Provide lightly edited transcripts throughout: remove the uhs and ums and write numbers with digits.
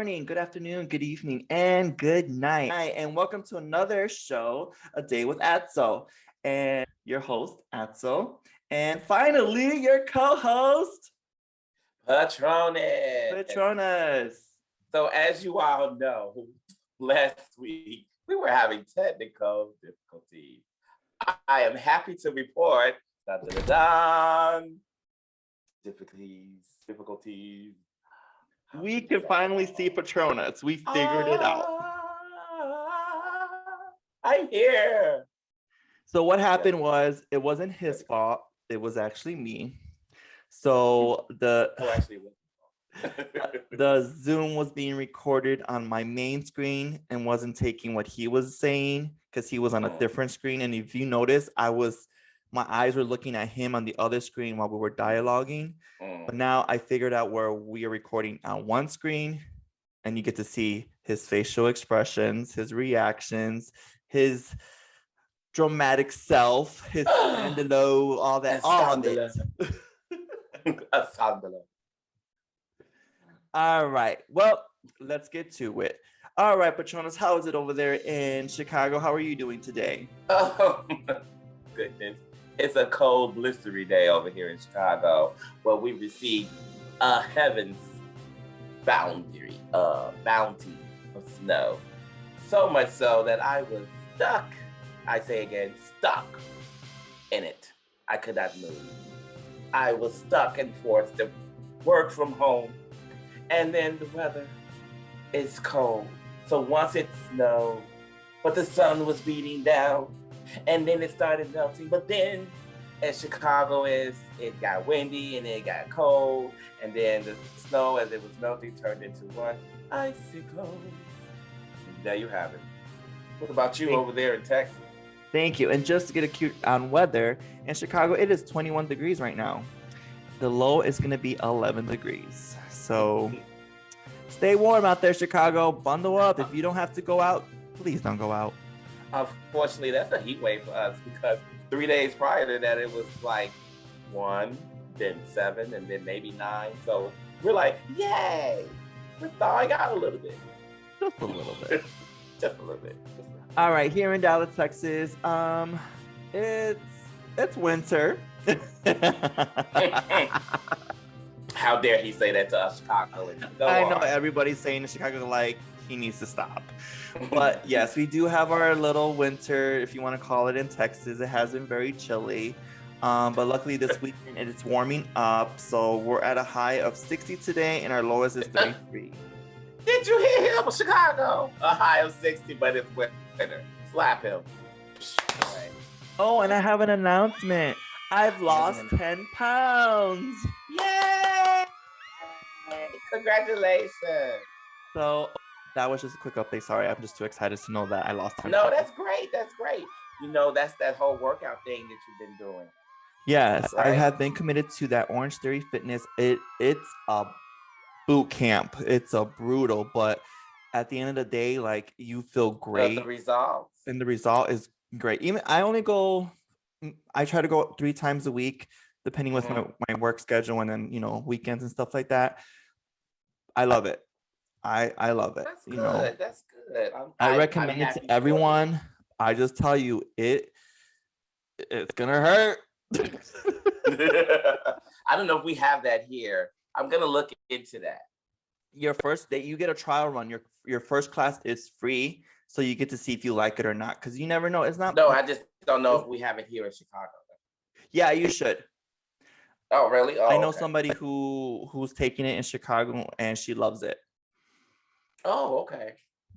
morning, good afternoon, good evening, and good night. And welcome to another show, A Day with Atzel. And your host, Atzel. And finally, your co-host, Patronus. So as you all know, last week we were having technical difficulties. I am happy to report difficulties. We can finally see Patronus. We figured it out. I'm here. So what happened was, it wasn't his fault. It was actually me. So the Zoom was being recorded on my main screen and wasn't taking what he was saying because he was on a different screen. And if you notice, my eyes were looking at him on the other screen while we were dialoguing. But now I figured out where we are recording on one screen, and you get to see his facial expressions, his reactions, his dramatic self, his scandalo, all that. All of it. All right. Well, let's get to it. All right, Patronus, how is it over there in Chicago? How are you doing today? Oh, my goodness. It's a cold, blistery day over here in Chicago where we received heaven's bounty of snow. So much so that I was stuck. I say again, stuck in it. I could not move. I was stuck and forced to work from home. And then the weather is cold. So once it snowed, but the sun was beating down, and then it started melting. But then, as Chicago is, it got windy and it got cold. And then the snow, as it was melting, turned into one icicle. There you have it. What about you over there in Texas? Thank you. And just to get a cute on weather, in Chicago, it is 21 degrees right now. The low is going to be 11 degrees. So stay warm out there, Chicago. Bundle up. If you don't have to go out, please don't go out. Unfortunately, that's a heat wave for us because 3 days prior to that, it was like 1, then 7, and then maybe 9. So we're like, yay! We're thawing out a little bit. Just a little bit. Just a little bit. All right, here in Dallas, Texas, it's winter. How dare he say that to us, Chicago? I know everybody's saying in Chicago, like, he needs to stop. But yes, we do have our little winter, if you want to call it, in Texas. It has been very chilly. But luckily this weekend it's warming up. So we're at a high of 60 today and our lowest is 33. Did you hear him, Chicago? A high of 60, but it's winter. Slap him. Right. Oh, and I have an announcement. I've lost 10 pounds. Yay! Congratulations. So that was just a quick update. Sorry, I'm just too excited to know that I lost 10 No, pounds. that's great. That's great. You know, that's that whole workout thing that you've been doing. Yes, right? I have been committed to that Orange Theory Fitness. It's a boot camp. It's a brutal, but at the end of the day, like, you feel great. The results. And the result is great. Even I try to go 3 times a week, depending with my work schedule and then, weekends and stuff like that. I love it. I love it. That's good. That's good. I recommend it to everyone. I just tell you, it's gonna hurt. I don't know if we have that here. I'm gonna look into that. Your first day, you get a trial run. Your first class is free, so you get to see if you like it or not. Because you never know. It's not. No, I just don't know if we have it here in Chicago. Yeah, you should. Oh, really? Oh, I know somebody who's taking it in Chicago and she loves it. Oh, okay.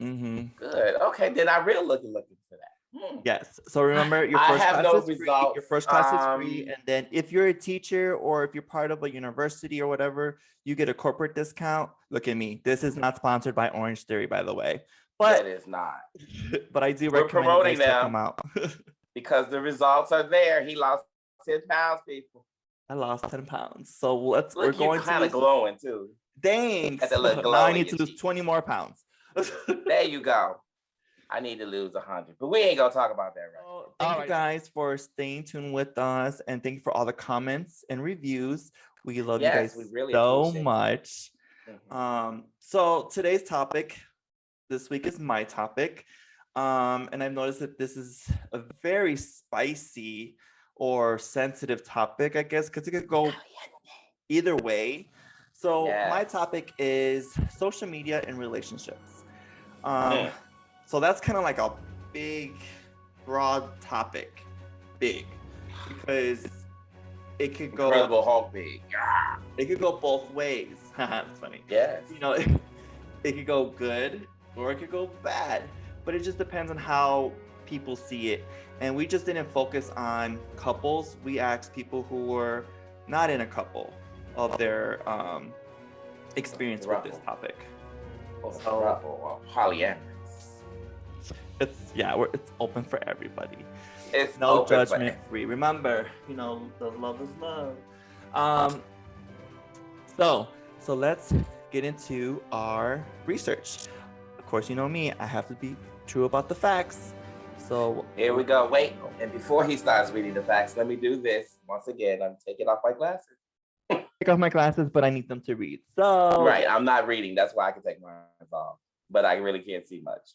Mm-hmm. Good. Okay, then I really look into that. Yes. So remember, your first class is free. Your first class is free, and then if you're a teacher or if you're part of a university or whatever, you get a corporate discount. Look at me. This is not sponsored by Orange Theory, by the way. But it is not. But I do We're recommend promoting you guys check them them out. because the results are there. He lost 10 pounds, people. I lost 10 pounds. So we're going you're kind of glowing too. Thanks. Now I need to lose 20 more pounds. There you go. I need to lose 100, but we ain't gonna talk about that right now. Thank you guys for staying tuned with us, and thank you for all the comments and reviews. We love you guys we really so appreciate much. So today's topic this week is my topic. And I've noticed that this is a very spicy or sensitive topic, I guess, because it could go either way. So my Yes. topic is social media and relationships. Um, Mm. so that's kind of like a big, broad topic, big, because it could go Incredible Hulk big. it could go both ways. That's funny. Yes. You know, it could go good or it could go bad, but it just depends on how people see it. And we just didn't focus on couples. We asked people who were not in a couple of their experience with this topic. Polyamorous. It's open for everybody. It's no judgment free. Remember, the love is love. So let's get into our research. Of course, you know me, I have to be true about the facts. So here we go. Wait, and before he starts reading the facts, let me do this. Once again, I'm taking off my glasses. Take off my glasses, but I need them to read. So right, I'm not reading. That's why I can take mine off. But I really can't see much.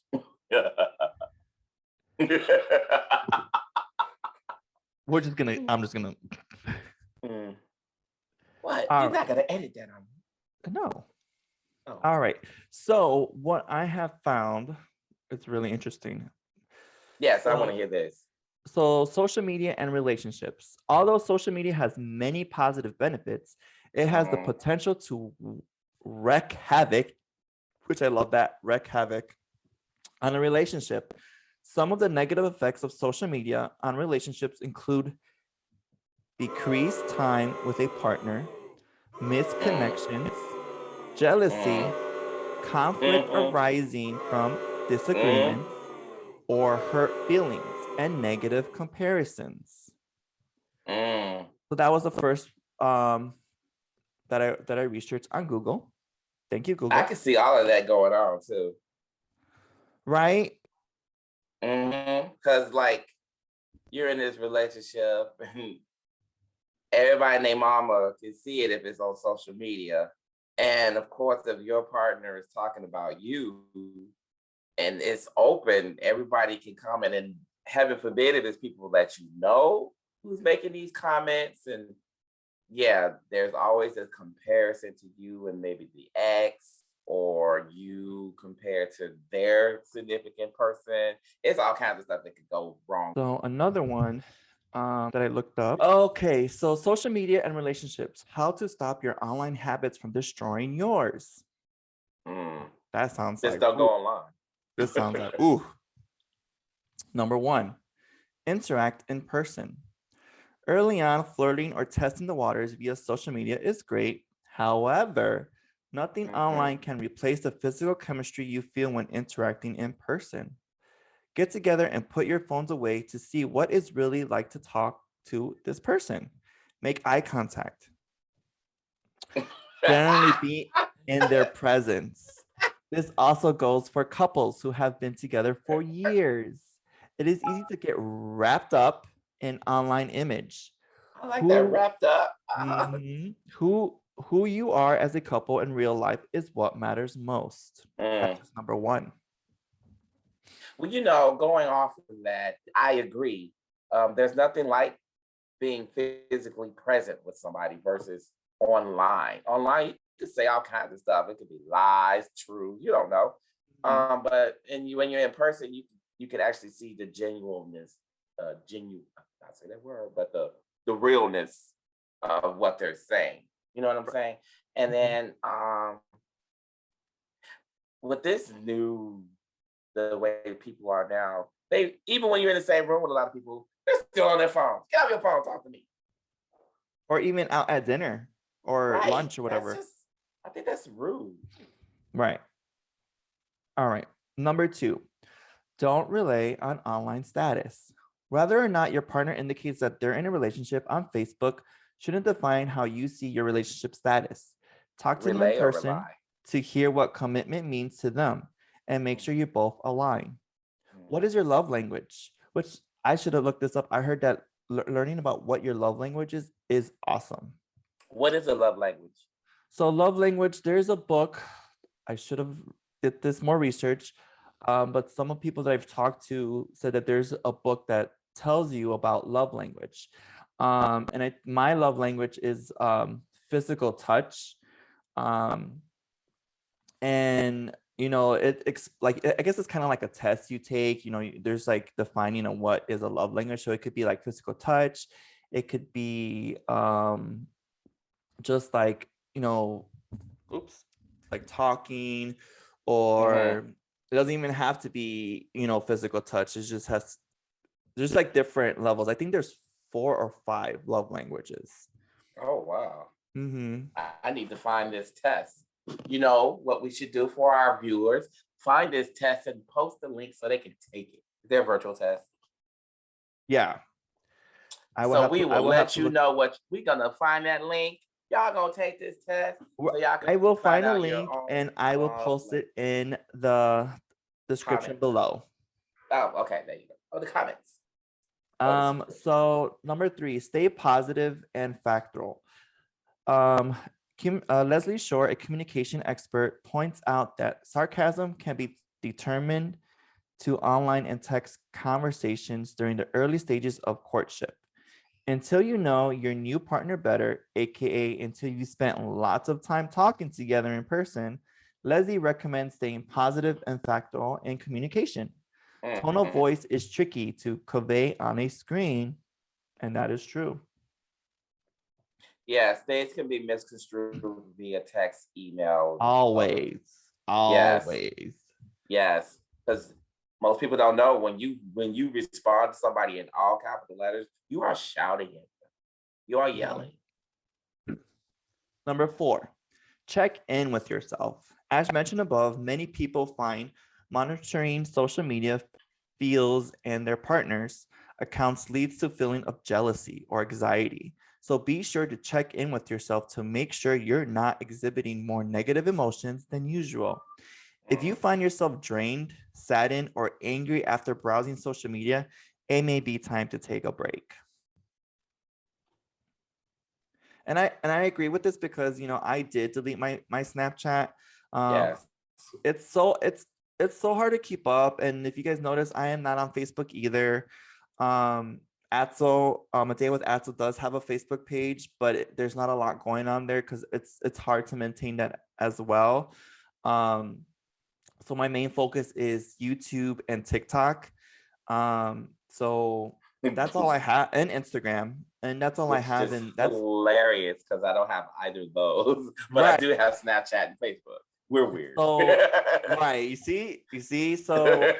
I'm just gonna. What? You're not gonna edit that on me? No. Oh. All right. So what I have found, it's really interesting. Yes, I want to hear this. So social media and relationships. Although social media has many positive benefits, it has the potential to wreak havoc, which I love that, wreak havoc on a relationship. Some of the negative effects of social media on relationships include decreased time with a partner, misconnections, jealousy, conflict arising from disagreements, or hurt feelings, and negative comparisons. So that was the first that I researched on Google. Thank you, Google. I can see all of that going on too. Right? Because like you're in this relationship and everybody and their mama can see it if it's on social media. And of course, if your partner is talking about you and it's open, everybody can comment. And heaven forbid if it's people that you know who's making these comments. And yeah, there's always a comparison to you and maybe the ex, or you compared to their significant person. It's all kinds of stuff that could go wrong. So another one that I looked up. Okay, so social media and relationships. How to stop your online habits from destroying yours. That sounds just don't go online. This sounds like, ooh. Number one, interact in person. Early on, flirting or testing the waters via social media is great. However, nothing online can replace the physical chemistry you feel when interacting in person. Get together and put your phones away to see what it's really like to talk to this person. Make eye contact. Generally be in their presence. This also goes for couples who have been together for years. It is easy to get wrapped up in online image. I like that, wrapped up. Who you are as a couple in real life is what matters most. That's just number one. Well, going off of that, I agree. There's nothing like being physically present with somebody versus online. Online, you can say all kinds of stuff. It could be lies, true, you don't know. But when you're in person, you can actually see the genuineness, not say that word, but the realness of what they're saying. You know what I'm saying? And then with this the way people are now, even when you're in the same room with a lot of people, they're still on their phones. Get off your phone, talk to me. Or even out at dinner or lunch or whatever. I think that's rude. Right. All right. Number two, don't rely on online status. Whether or not your partner indicates that they're in a relationship on Facebook shouldn't define how you see your relationship status. Talk to them in person to hear what commitment means to them and make sure you both align. What is your love language? Which I should have looked this up. I heard that learning about what your love language is awesome. What is a love language? So love language, there's a book. I should have did this more research. But some of people that I've talked to said that there's a book that tells you about love language. My love language is physical touch. Um, and it's like, I guess it's kind of like a test you take. There's like defining of what is a love language. So it could be like physical touch. It could be just like, oops, like talking, Mm-hmm. or it doesn't even have to be, physical touch. It just has, there's like different levels. I think there's 4 or 5 love languages. Oh wow. Mm-hmm. I need to find this test. You know what we should do for our viewers? Find this test and post the link so they can take it. Their virtual test. Yeah. So we I will will have let to you look. know what we're gonna find that link. Y'all gonna take this test so y'all can I will find find a out your link own and I will love post it in the description comments. below. Oh, okay, there you go. Oh, the comments. Oh, So number 3, stay positive and factual. Leslie Shore, a communication expert, points out that sarcasm can be determined to online and text conversations during the early stages of courtship. Until you know your new partner better, aka until you spent lots of time talking together in person, Leslie recommends staying positive and factual in communication. Tone of voice is tricky to convey on a screen, and that is true. yes, things can be misconstrued via text, email, other. Always, Yes, always. yes, because most people don't know when you respond to somebody in all capital letters, you are shouting at them. You are yelling. Number 4, check in with yourself. As mentioned above, many people find monitoring social media feels and their partners' accounts leads to feeling of jealousy or anxiety. So be sure to check in with yourself to make sure you're not exhibiting more negative emotions than usual. If you find yourself drained, saddened, or angry after browsing social media, it may be time to take a break. And I agree with this because I did delete my Snapchat. Um, Yes. it's so hard to keep up. And if you guys notice, I am not on Facebook either. Atzel, A Day with Atzel does have a Facebook page, but there's not a lot going on there because it's hard to maintain that as well. So my main focus is YouTube and TikTok. So that's all I have, and Instagram, and that's all I Which have, is and that's hilarious because I don't have either of those, but I right. do have Snapchat and Facebook. We're weird. So right, you see, so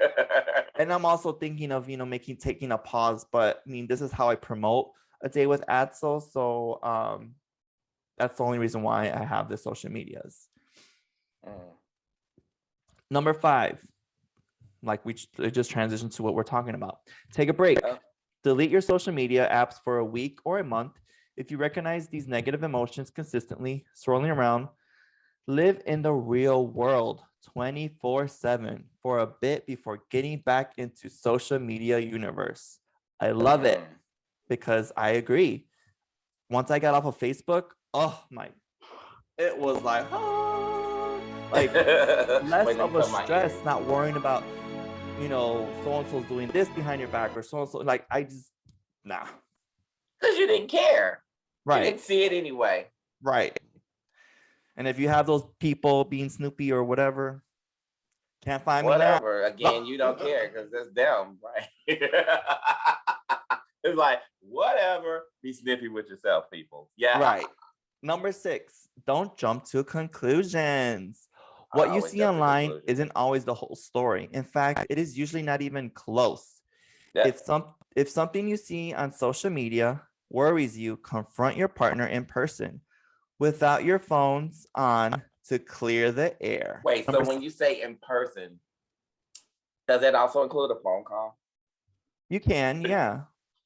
and I'm also thinking of taking a pause, but I mean this is how I promote A Day with Atzel, so that's the only reason why I have the social medias. Number 5, like we just transitioned to what we're talking about. Take a break. Delete your social media apps for a week or a month. If you recognize these negative emotions consistently swirling around, live in the real world 24/7 for a bit before getting back into social media universe. I love it because I agree. Once I got off of Facebook, it was like, less of a stress, not worrying about, so-and-so's doing this behind your back or so-and-so. Like, I just, nah. Because you didn't care. Right. You didn't see it anyway. Right. And if you have those people being Snoopy or whatever, can't find me now. Whatever. Again, you don't care because that's them, right? It's like, whatever. Be snippy with yourself, people. Yeah. Right. Number 6, don't jump to conclusions. What you see online isn't always the whole story. In fact, it is usually not even close. Yeah. If something you see on social media worries you, confront your partner in person without your phones on to clear the air. Wait, so when you say in person, does that also include a phone call? You can, yeah.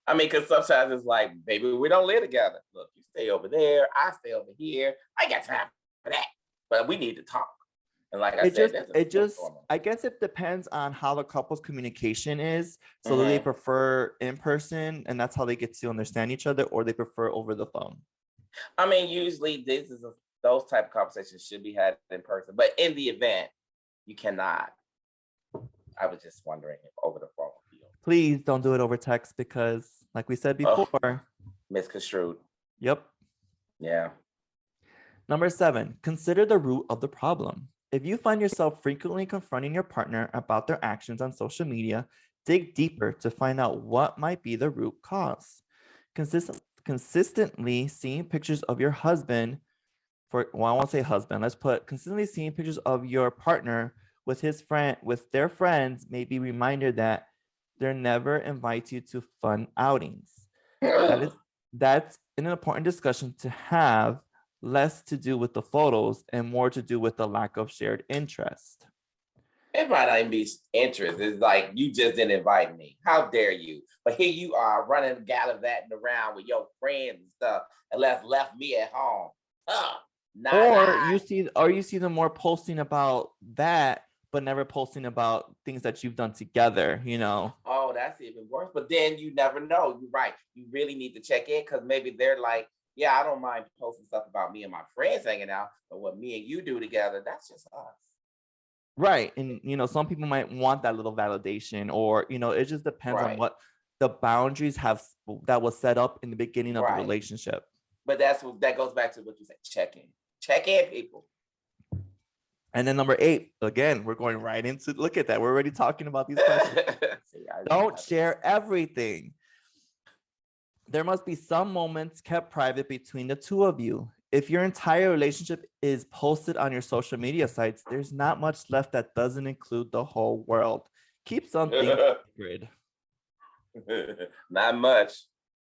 I mean, because sometimes it's like, baby, we don't live together. Look, you stay over there, I stay over here. I got time for that, but we need to talk. And like I said, I guess it depends on how the couple's communication is. So do they prefer in person, and that's how they get to understand each other, or they prefer over the phone? I mean, usually this is those type of conversations should be had in person. But in the event you cannot, I was just wondering if over the phone. Please don't do it over text because, like we said before, misconstrued. Yep. Yeah. Number 7, consider the root of the problem. If you find yourself frequently confronting your partner about their actions on social media, dig deeper to find out what might be the root cause. Consistently seeing pictures of your husband, I won't say husband, let's put consistently seeing pictures of your partner with their friends may be a reminder that they never invite you to fun outings. That's an important discussion to have, less to do with the photos and more to do with the lack of shared interest. It might not even be interest. It's like, you just didn't invite me. How dare you? But here you are running, gallivanting around with your friends and stuff, and left me at home. You see them more posting about that, but never posting about things that you've done together, you know? Oh, that's even worse. But then you never know. You're right. You really need to check in because maybe they're like, yeah, I don't mind posting stuff about me and my friends hanging out, but what me and you do together, that's just us. Right. And, you know, some people might want that little validation, or, you know, it just depends on what the boundaries that was set up in the beginning of the relationship. But that goes back to what you said. Check in, people. And then number 8, again, we're going right into, look at that. We're already talking about these questions. Don't share everything. There must be some moments kept private between the two of you. If your entire relationship is posted on your social media sites, there's not much left that doesn't include the whole world. Keep something sacred. Not much.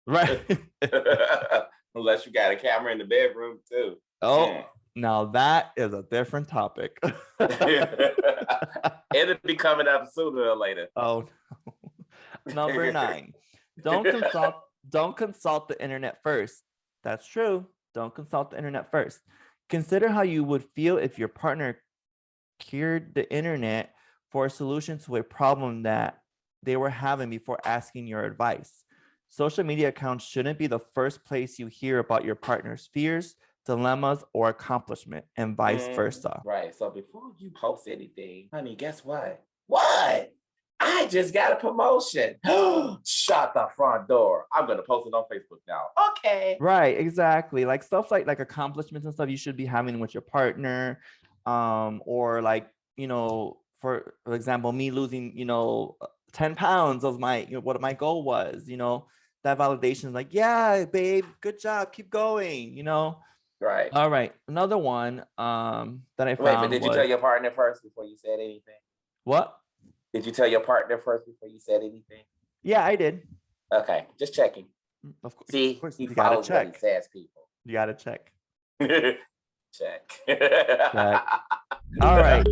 Right. Unless you got a camera in the bedroom too. Oh, now that is a different topic. It'll be coming up sooner or later. Oh, no. Number 9, don't consult the internet first. That's true. Don't consult the internet first. Consider how you would feel if your partner cured the internet for a solution to a problem that they were having before asking your advice. Social media accounts shouldn't be the first place you hear about your partner's fears, dilemmas, or accomplishment, and vice versa. Right. So before you post anything, honey, guess what? What? I just got a promotion. Shut the front door. I'm gonna post it on Facebook now. Okay. Right, exactly. Like stuff like accomplishments and stuff you should be having with your partner. Or like, you know, for example, me losing, 10 pounds of my, what my goal was, that validation is like, yeah, babe, good job, keep going, Right. All right. Another one that I found. Wait, but did you tell your partner first before you said anything? What? Did you tell your partner first before you said anything? Yeah, I did. Okay, just checking. Of course. See, of course. he follows what he says, people. You gotta check. Check. Check. All right.